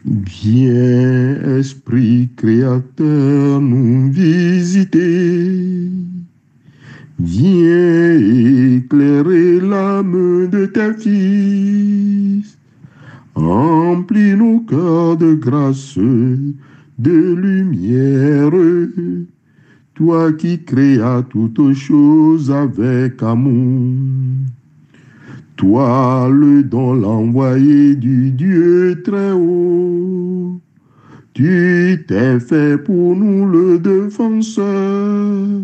Viens, Esprit Créateur, nous visiter. Viens éclairer l'âme de tes fils. Remplis nos cœurs de grâce, de lumière. Toi qui créas toutes choses avec amour. Toi, le don l'envoyé du Dieu très haut, tu t'es fait pour nous le défenseur.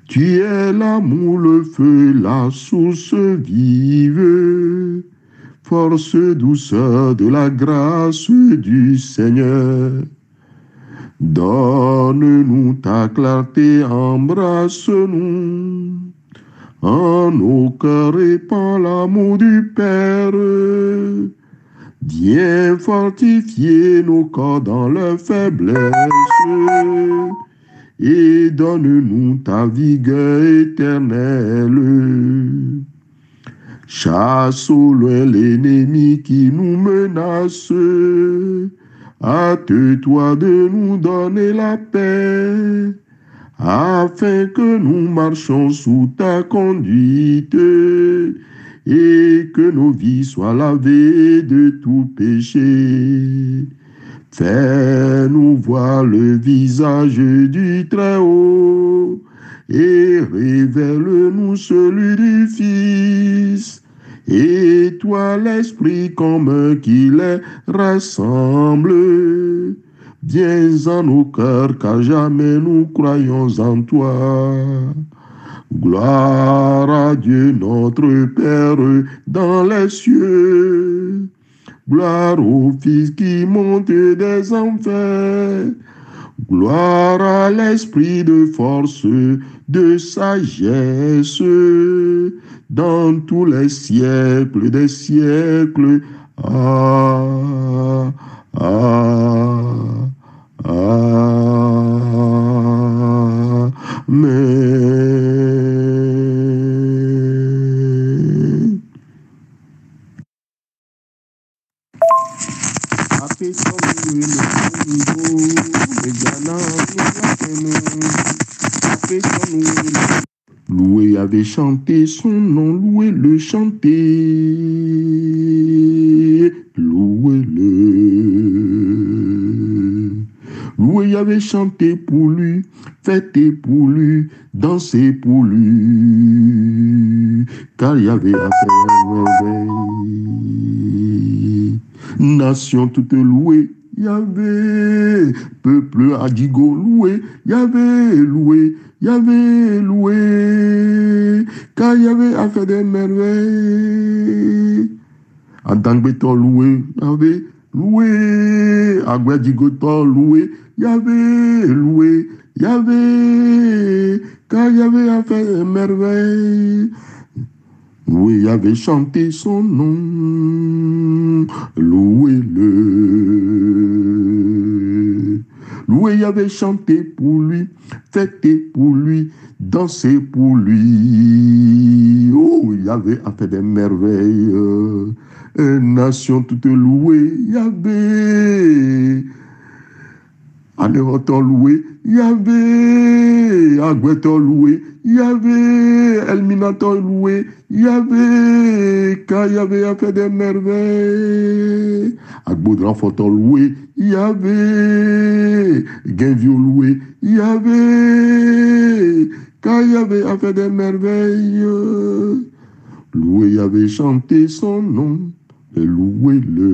Tu es l'amour, le feu, la source vive, force, douceur de la grâce du Seigneur. Donne-nous ta clarté, embrasse-nous. En nos cœurs répand l'amour du Père. Viens fortifier nos corps dans leur faiblesse et donne-nous ta vigueur éternelle. Chasse au loin l'ennemi qui nous menace. Hâte-toi de nous donner la paix, afin que nous marchions sous ta conduite et que nos vies soient lavées de tout péché. Fais-nous voir le visage du Très-Haut et révèle-nous celui du Fils. Et toi, l'Esprit commun qui les rassemble, viens en nos cœurs, car jamais nous croyons en toi. Gloire à Dieu notre Père dans les cieux. Gloire au Fils qui monte des enfers. Gloire à l'Esprit de force, de sagesse, dans tous les siècles des siècles. Amen. Loué avait chanté son nom, louez-le, chantez, louez-le. Loué avait chanté pour lui, fêté pour lui, dansé pour lui, car il y avait à faire merveille. Nation toute louée, Yahvé, peuple adigo loué, Yahvé loué, Yahvé loué, car Yahvé a fait des merveilles. En tant que béton loué, Yahvé loué, Agwadigo loué, Yahvé loué, Yahvé, car Yahvé a fait des merveilles. Oui, Yahvé chanté son nom, louez-le. Loué, Yahvé chanté pour lui, fêté pour lui, dansé pour lui. Oh, Yahvé a fait des merveilles. Nation toute louée, Yahvé. Anéroton loué, Yahvé. Agweton loué, Yahvé. Elminaton loué, Yahvé. Car Yahvé a fait des merveilles. Agboudran Foton loué, Yahvé. Genvio loué, Yahvé. Car Yahvé a fait des merveilles. Loué, Yahvé, chanté son nom, et louez-le.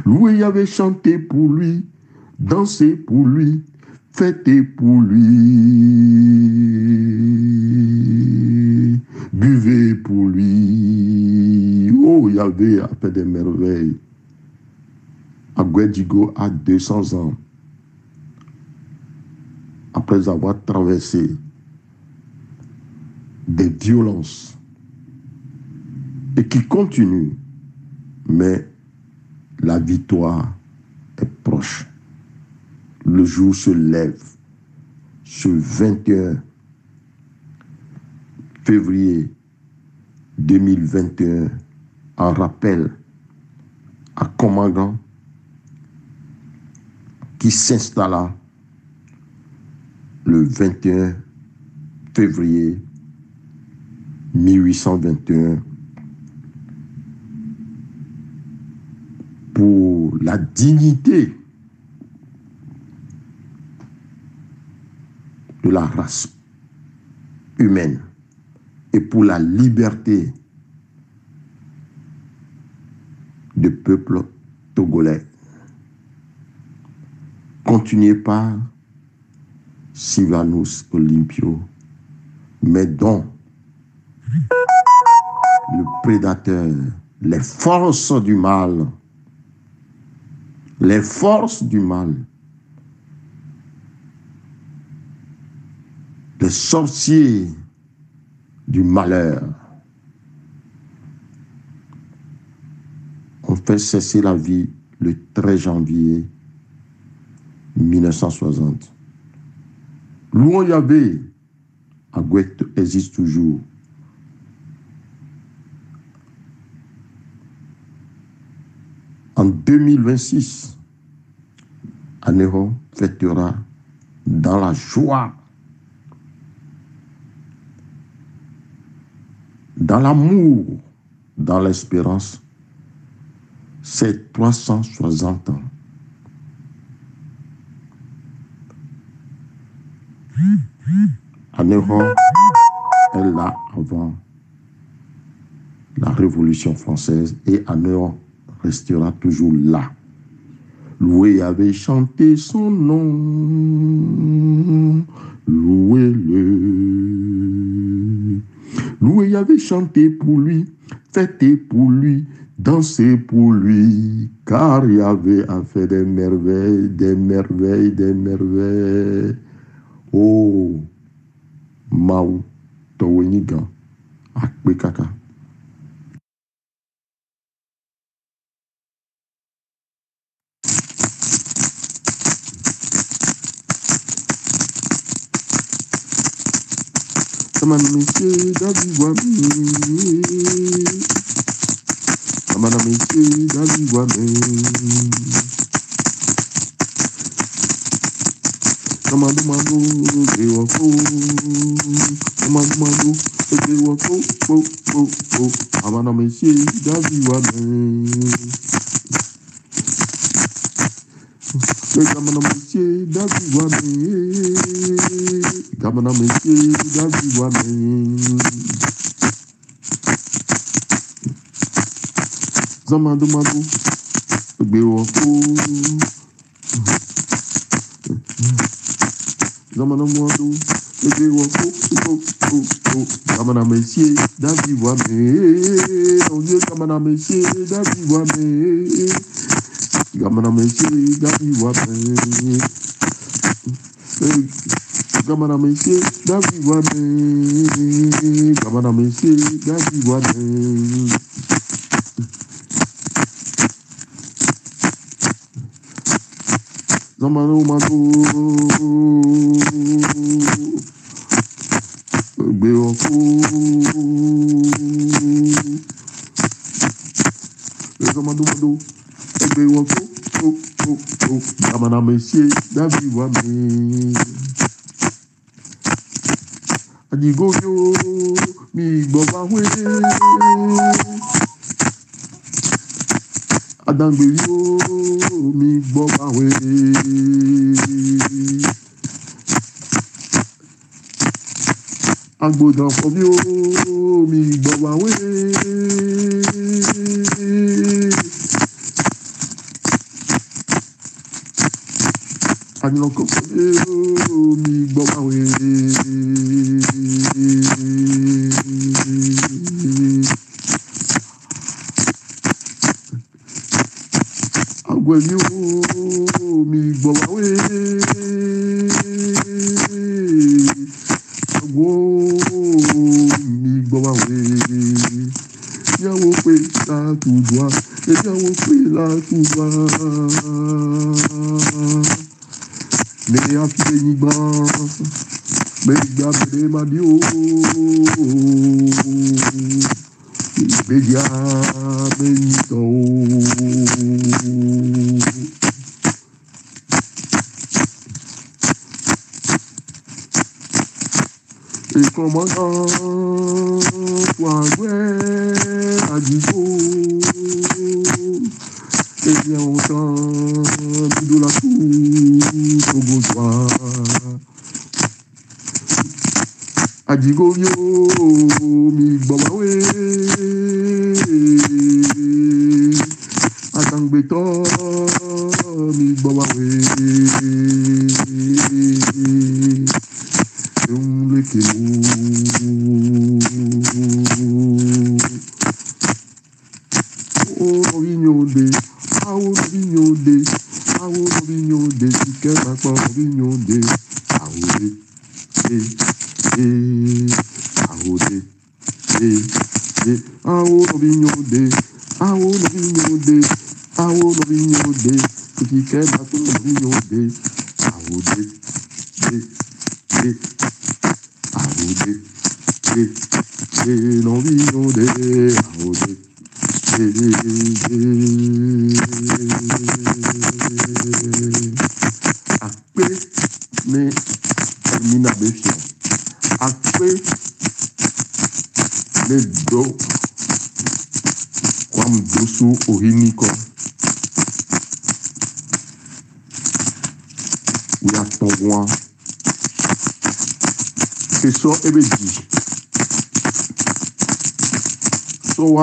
Loué, Yahvé, chanté pour lui, dansé pour lui, fêté pour lui, buvez pour lui. Oh, Yahvé a fait des merveilles. Agwedigo a 200 ans, après avoir traversé des violences et qui continue, mais la victoire est proche. Le jour se lève, ce 21 février 2021, en rappel à Komangan, qui s'installa le 21 février 1821 pour la dignité de la race humaine et pour la liberté du peuple togolais. Continué par Sylvanus Olympio, mais dont le prédateur, les forces du mal, les sorciers du malheur ont fait cesser la vie le 13 janvier 1960. Louons Yahvé, Agouet existe toujours. En 2026, Anéron fêtera dans la joie, dans l'amour, dans l'espérance, ses 360 ans. Anéron est là avant la Révolution française et Anéron restera toujours là. Loué avait chanté son nom, louez-le. Loué avait chanté pour lui, fêté pour lui, dansé pour lui, car il avait à faire des merveilles, des merveilles, des merveilles. Oh, Mao, Toweniga, Akbekaka. Samana monsieur David Wame, Samana monsieur David Wame, Samana mando Gewako, Samana mando Gewako, Samana monsieur David Wame, Samana monsieur David Wame. Gamana monsieur David Wame, Zamando Mando, Bewako, Zamana Mando, Bewako, Gamana monsieur David Wame, oh Dieu, Gamana monsieur David Wame, Gamana monsieur David Wame. Gamana monsieur David Wame, Gamana monsieur David Wame. Zamano Mando, Beoko, Zamano Mando, Beoko, Gamana monsieur David Wame. Adigoyo, mi bobawe, Adangbeyo, mi bobawe, Agbodan fobio, mi bobawe, Agnoko fobio, mi bobawe. Agwelio mi gbowawe, agwo mi gbowawe. Yawo pe la tudwa, yawo pe la tudwa. Me afide nigba, me gabede madio. Bedia benito. Et commandant, toi, ouais, à Digo. Et bien autant, de la cour, Togosois. À Digo, yo, mi bobawe. À Tangbeton, mi bobawe.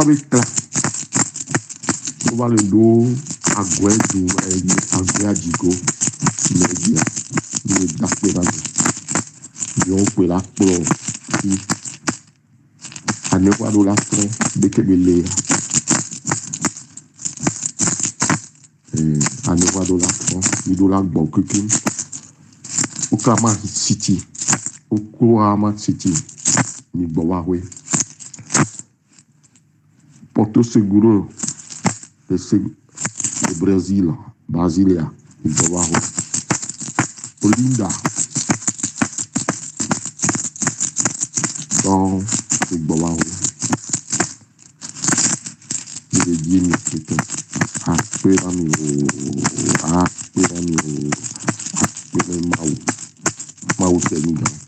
Avec là, on va le dos à Gouet, à Digo, média, le d'après on peut la prendre, à ne pas de la prendre, dès que belé, à ne pas de la prendre, il doit la bon que au Kama City, au Kouama City, ni Bowawe. Porto Seguro de Brésil, Brasilia, de Bobaho, Olinda, dans le Bobaho, de Dieu, à Péramio, à Péramio, à Péramio, Mao, Mao Sénégal.